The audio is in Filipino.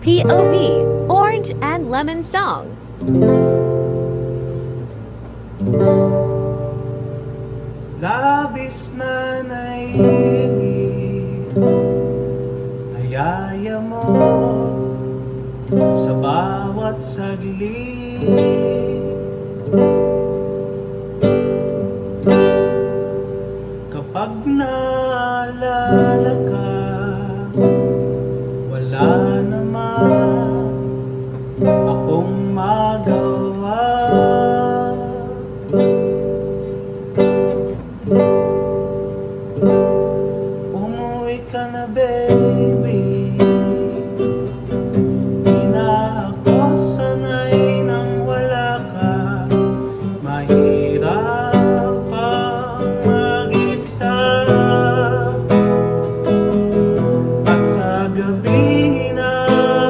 POV, Orange and Lemon Song. Labis na naiinip ayaya mo sa bawat saglit.